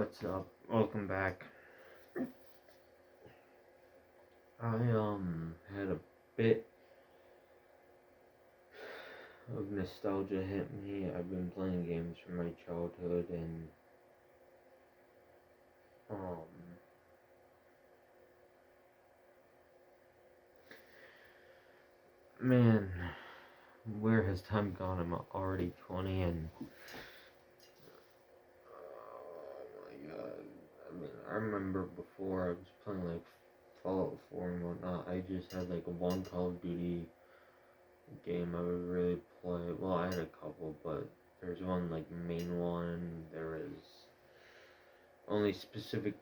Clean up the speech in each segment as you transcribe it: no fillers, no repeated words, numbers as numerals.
What's up? Welcome back. I had a bit of nostalgia hit me. I've been playing games from my childhood and um man, where has time gone? I'm already 20 and oh my god. I remember before I was playing like Fallout 4 and whatnot. I just had like one Call of Duty game I would really play. Well, I had a couple, but there's one like main one. There is only specific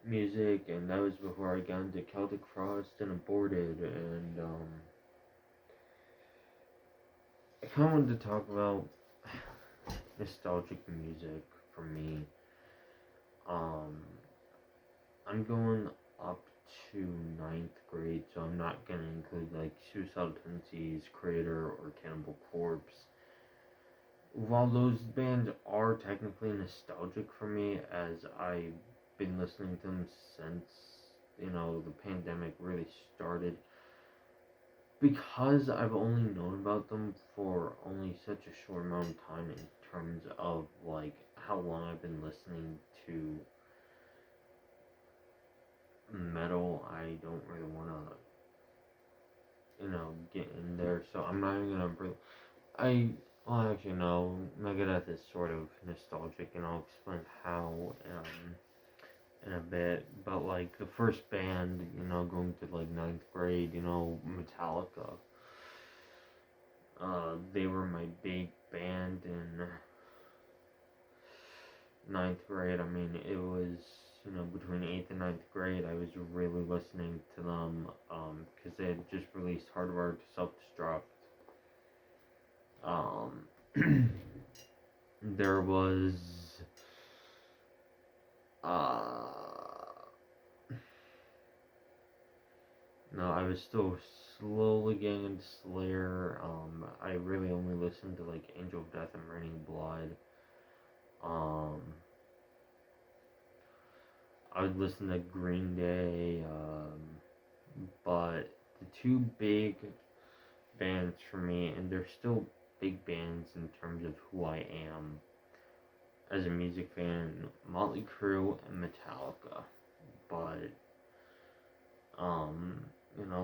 music, and that was before I got into Celtic Frost and Aborted. And I kind of wanted to talk about nostalgic music for me. Um, I'm going up to ninth grade, so I'm not gonna include like Suicidal Tendencies, Creator, or Cannibal Corpse. While those bands are technically nostalgic for me, as I've been listening to them since, the pandemic really started, because I've only known about them for only such a short amount of time in terms of, like, how long I've been listening to metal, I don't really want to, get in there, so I'm not even going to well, actually, no. Megadeth is sort of nostalgic, and I'll explain how in a bit. But, like, the first band, going to, like, ninth grade, Metallica. They were my big band in ninth grade. I mean, it was, between 8th and ninth grade, I was really listening to them, because they had just released Hardwired to Self-Destruct. There was no, I was still slowly getting into Slayer. I really only listened to like Angel of Death and Raining Blood. I would listen to Green Day, but the two big bands for me, and they're still big bands in terms of who I am as a music fan, Motley Crue and Metallica. But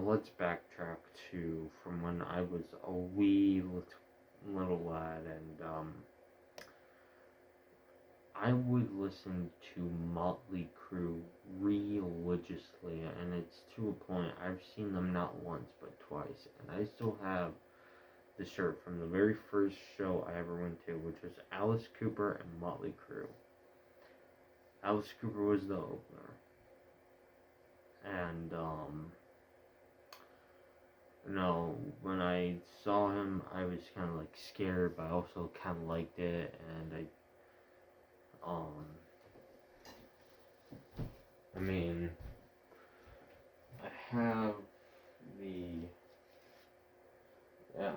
let's backtrack to from when I was a wee little lad, and I would listen to Motley Crue religiously, and it's to a point I've seen them not once but twice, and I still have the shirt from the very first show I ever went to, which was Alice Cooper and Motley Crue. Alice Cooper was the opener, and when I saw him, I was kind of like scared, but I also kind of liked it, and I mean, I have yeah,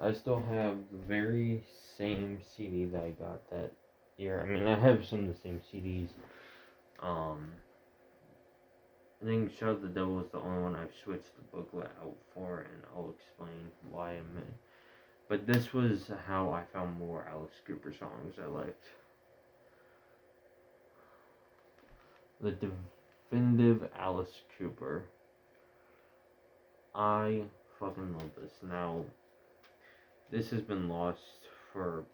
I still have the very same CD that I got that year. I mean, I have some of the same CDs. I think Shout the Devil is the only one I've switched the booklet out for, and I'll explain why in a minute. But this was how I found more Alice Cooper songs I liked. The definitive Alice Cooper. I fucking love this. Now, this has been lost for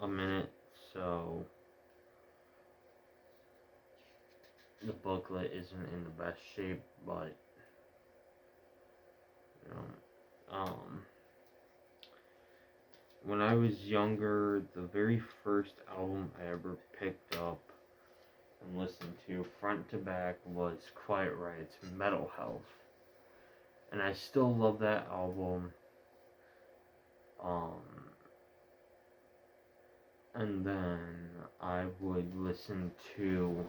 a minute, so the booklet isn't in the best shape, but when I was younger, the very first album I ever picked up and listened to front to back was Quiet Riot's Metal Health, and I still love that album. And then I would listen to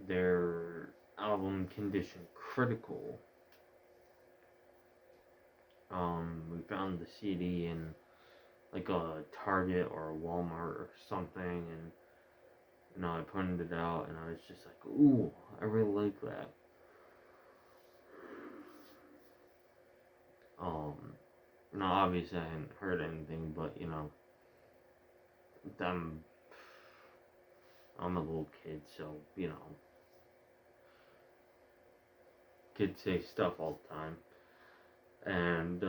their album Condition Critical. We found the CD in like a Target or a Walmart or something, and I pointed it out, and I was just like, ooh, I really like that. Um, obviously I hadn't heard anything, but I'm I'm a little kid, so kids say stuff all the time, and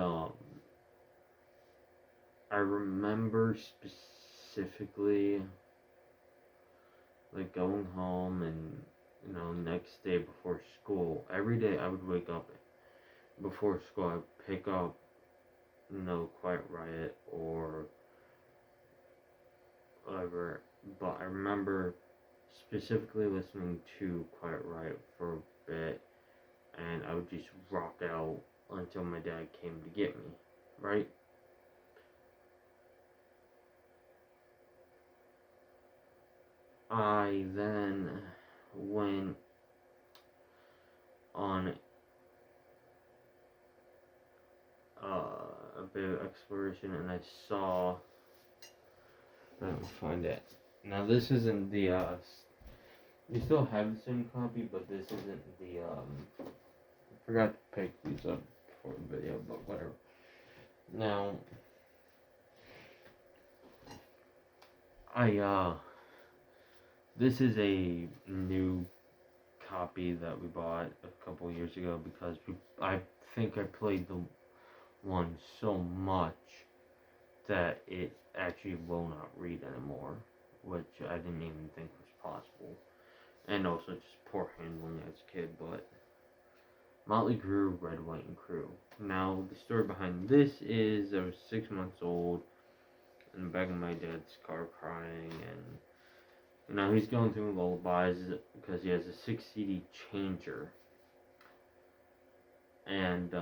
I remember specifically like going home and next day before school. Every day I would wake up before school. I'd pick up Quiet Riot or whatever. But I remember specifically listening to Quiet Riot for a bit, and I would just rock out until my dad came to get me. Right? I then went on a bit of exploration, and I saw. I don't find it. Now this isn't the. We still have the same copy, but this isn't the. I forgot to pick these up for the video, but whatever. Now, this is a new copy that we bought a couple years ago because I think I played the one so much that it actually will not read anymore, which I didn't even think was possible. And also just poor handling as a kid, but Motley Crue, Red, White, and Crew. Now, the story behind this is I was 6 months old in the back of my dad's car crying, and he's going through lullabies because he has a 6 CD changer. And,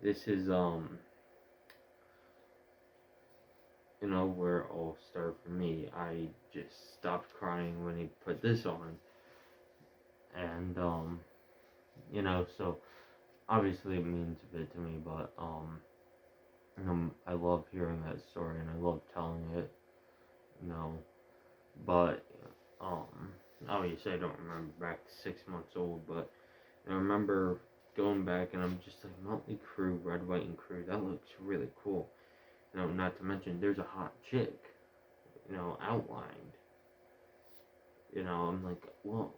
this is, where it all started for me. I just stopped crying when he put this on. And, so obviously it means a bit to me, but, I love hearing that story and I love telling it, but, obviously I don't remember back to 6 months old, but I remember going back and I'm just like, Motley Crue, Red, White, and Crew, that looks really cool. Not to mention there's a hot chick, outlined. I'm like, whoa.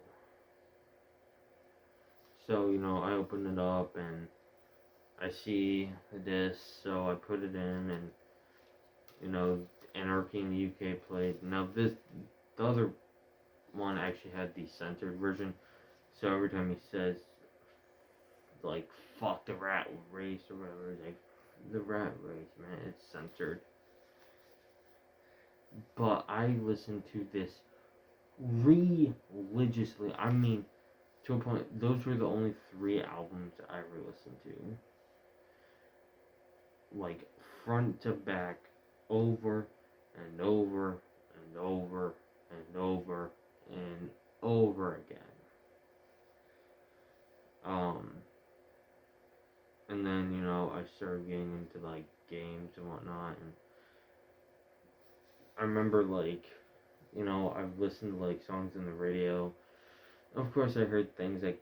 So, I open it up and I see the disc, so I put it in and, Anarchy in the UK played. Now, the other one actually had the censored version, so every time he says, like, fuck the rat race or whatever, like, the rat race, man, it's censored. But I listened to this religiously. I mean, to a point, those were the only 3 albums I ever listened to. Like, front to back, over and over and over and over and over again. And then, I started getting into, like, games and whatnot, and I remember, like, I've listened to, like, songs in the radio. Of course, I heard things like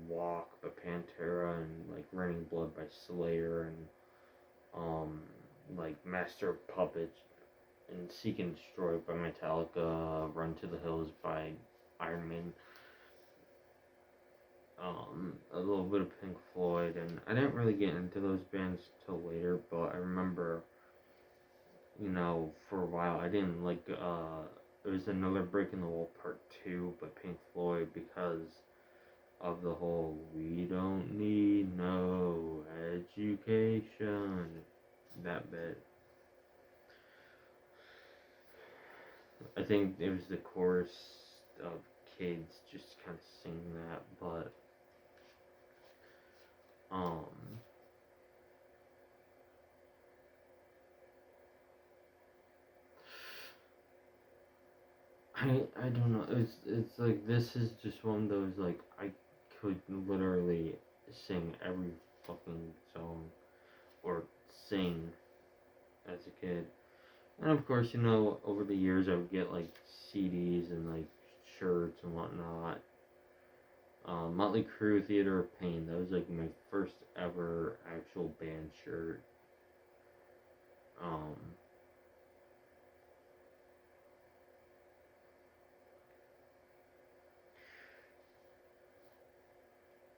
Walk by Pantera and, like, Raining Blood by Slayer and, like, Master of Puppets and Seek and Destroy by Metallica, Run to the Hills by Iron Maiden, a little bit of Pink Floyd, and I didn't really get into those bands till later, but I remember, for a while I didn't like, it was Another Break in the Wall Part 2 by Pink Floyd because of the whole, we don't need no education, that bit. I think it was the chorus of kids just kind of singing that, but I don't know. It's like this is just one of those, like, I could literally sing every fucking song sing as a kid. And of course, over the years I would get like CDs and like shirts and whatnot. Motley Crue, Theater of Pain. That was like my first ever actual band shirt. Um,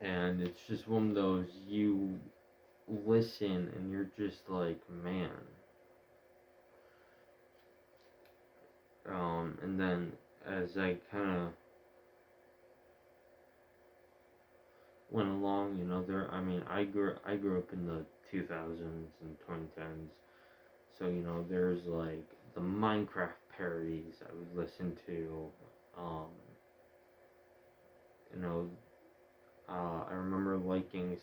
and it's just one of those, you listen and you're just like, man. And then as I kind of went along, I grew up in the 2000s and 2010s, so there's like the Minecraft parodies I would listen to. Um, you know, I remember liking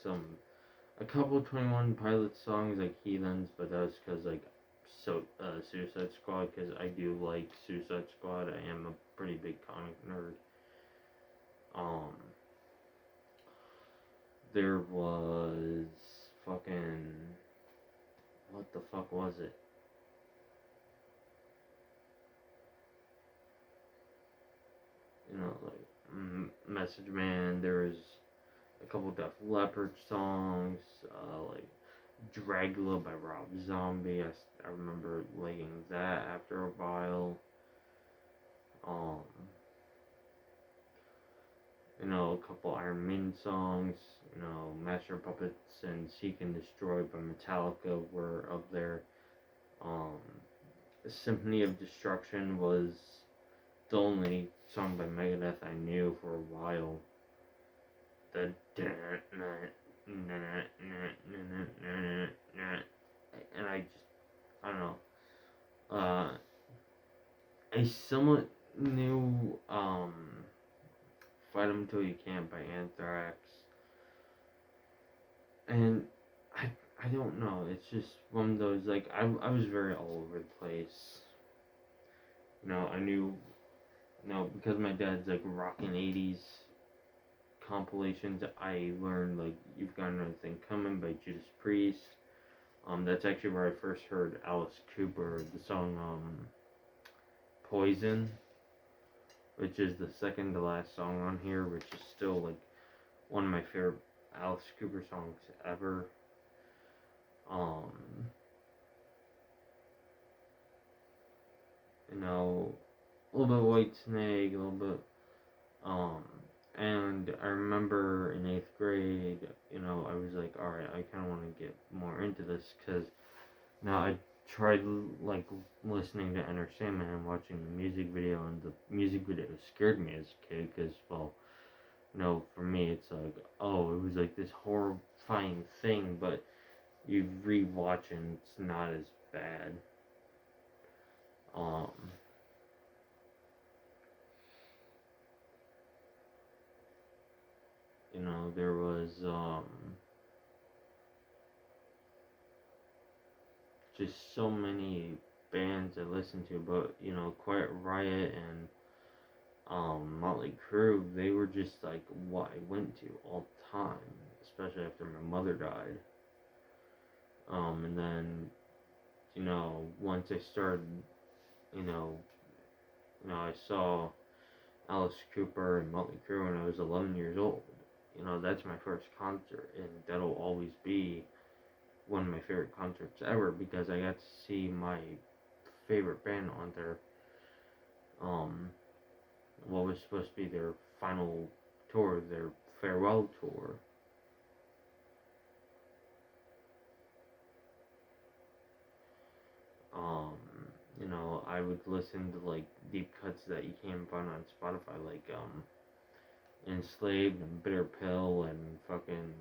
a couple of 21 Pilots songs like Heathens, but that was because like Suicide Squad, because I do like Suicide Squad. I am a pretty big comic nerd. There was fucking, what the fuck was it? Like Message Man. There was a couple Def Leppard songs, like Dragula by Rob Zombie. I remember liking that after a while. A couple Iron Maiden songs. Master of Puppets and Seek and Destroy by Metallica were up there. Symphony of Destruction was the only song by Megadeth I knew for a while. And I don't know. I somewhat knew Fight 'Em Till You Can't by Anthrax. And I don't know, it's just one of those, like, I was very all over the place. I knew, because my dad's, like, rockin' 80s compilations, I learned, like, You've Got Another Thing Coming by Judas Priest. That's actually where I first heard Alice Cooper, the song, Poison, which is the second to last song on here, which is still, like, one of my favorite Alice Cooper songs ever. A little bit of Whitesnake, a little bit, and I remember in 8th grade, I was like, alright, I kind of want to get more into this, because now I tried, like, listening to Enter Sandman and watching the music video, and the music video scared me as a kid, because, well, for me, it's like, oh, it was like this horrifying thing, but you rewatch and it's not as bad. There was, just so many bands I listened to, but, Quiet Riot and, Motley Crue, they were just, like, what I went to all the time, especially after my mother died. And then, once I started, I saw Alice Cooper and Motley Crue when I was 11 years old. That's my first concert, and that'll always be one of my favorite concerts ever, because I got to see my favorite band on their, what was supposed to be their final tour, their farewell tour. I would listen to, like, deep cuts that you can't find on Spotify, like, Enslaved and Bitter Pill and fucking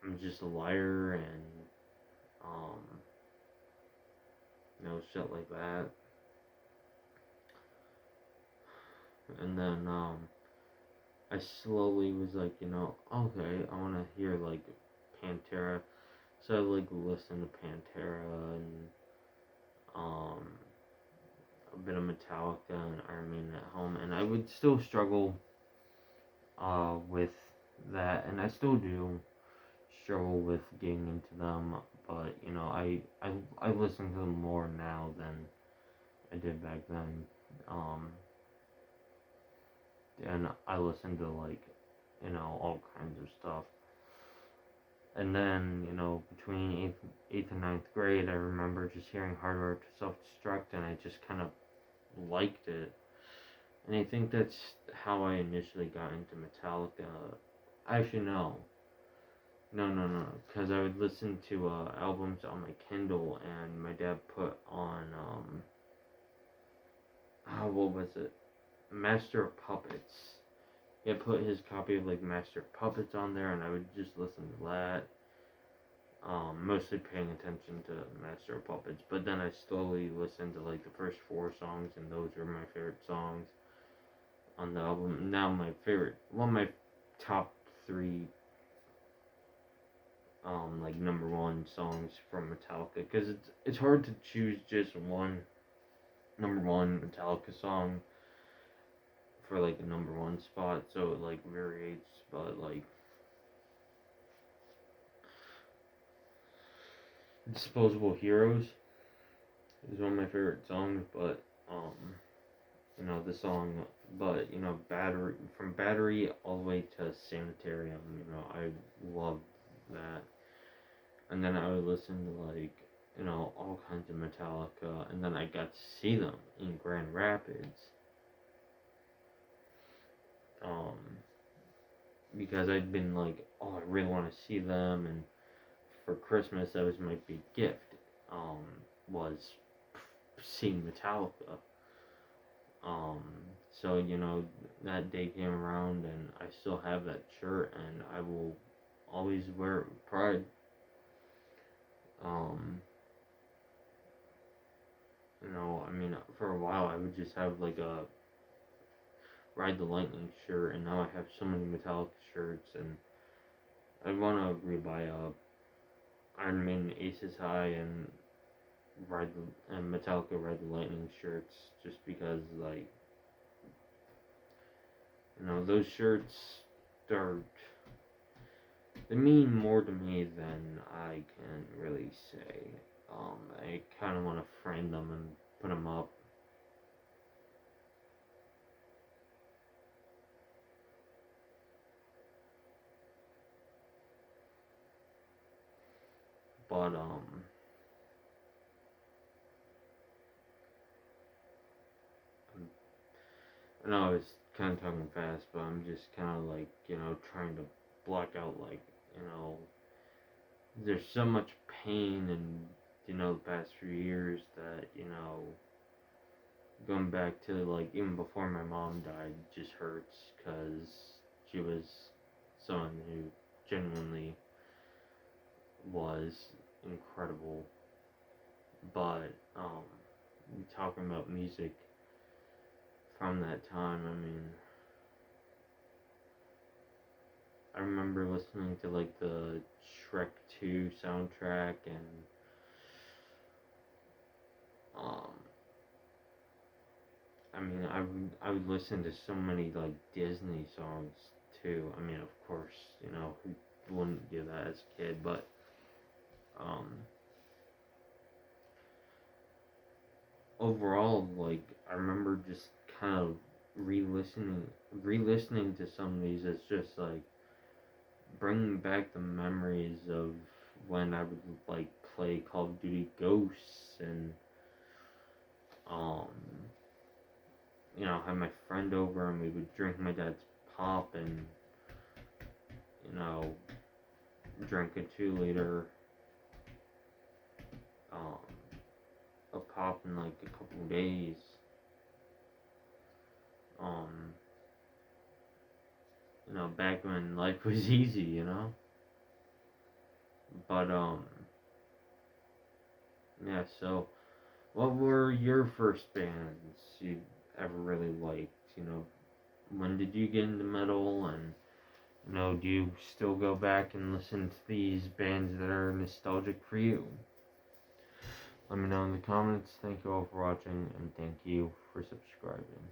I'm Just a Liar and shit like that. And then I slowly was like, okay, I want to hear, like, Pantera. So I, like, listened to Pantera and a bit of Metallica and Iron Maiden at home, and I would still struggle with that, and I still do struggle with getting into them, but you know, I listen to them more now than I did back then. And I listened to like, you know, all kinds of stuff. And then, you know, between eighth and ninth grade, I remember just hearing Hardware to Self-Destruct, and I just kind of liked it. And I think that's how I initially got into Metallica. Actually, no. No. Because I would listen to albums on my Kindle, and my dad put on, what was it? Master of Puppets. He had put his copy of like Master of Puppets on there, and I would just listen to that. Mostly paying attention to Master of Puppets, but then I slowly listened to like the first 4 songs, and those were my favorite songs on the album. Now my favorite, one of my top 3, like number 1 songs from Metallica, because it's hard to choose just one number 1 Metallica song for like a number 1 spot, so it like varies, but like Disposable Heroes is one of my favorite songs, but you know, the song, but you know, Battery all the way to Sanitarium, you know, I love that. And then I would listen to like, you know, all kinds of Metallica, and then I got to see them in Grand Rapids. Because I'd been like, oh, I really want to see them, and for Christmas that was my big gift, was seeing Metallica. So, you know, that day came around, and I still have that shirt, and I will always wear it with pride. You know, I mean, for a while I would just have like a Ride the Lightning shirt, and now I have so many Metallica shirts, and I want to rebuy Iron Maiden Aces High and Metallica Ride the Lightning shirts, just because, like, you know, those shirts they mean more to me than I can really say. I kind of want to frame them and put them up. But, I know I was kind of talking fast, but I'm just kind of like, you know, trying to block out, like, you know, there's so much pain in, you know, the past few years that, you know, going back to, like, even before my mom died just hurts, because she was someone who genuinely was incredible. But, talking about music from that time, I mean, I remember listening to like the Shrek 2 soundtrack, and I mean, I would listen to so many like Disney songs too. I mean, of course, you know, who wouldn't do that as a kid, but overall, like, I remember just kind of re-listening to some of these. It's just like bringing back the memories of when I would like play Call of Duty Ghosts, and you know, have my friend over, and we would drink my dad's pop, and you know, drink a 2-liter of pop in like a couple of days. You know, back when life was easy, you know. But yeah. So, what were your first bands you ever really liked? You know, when did you get into metal, and you know, do you still go back and listen to these bands that are nostalgic for you? Let me know in the comments. Thank you all for watching, and thank you for subscribing.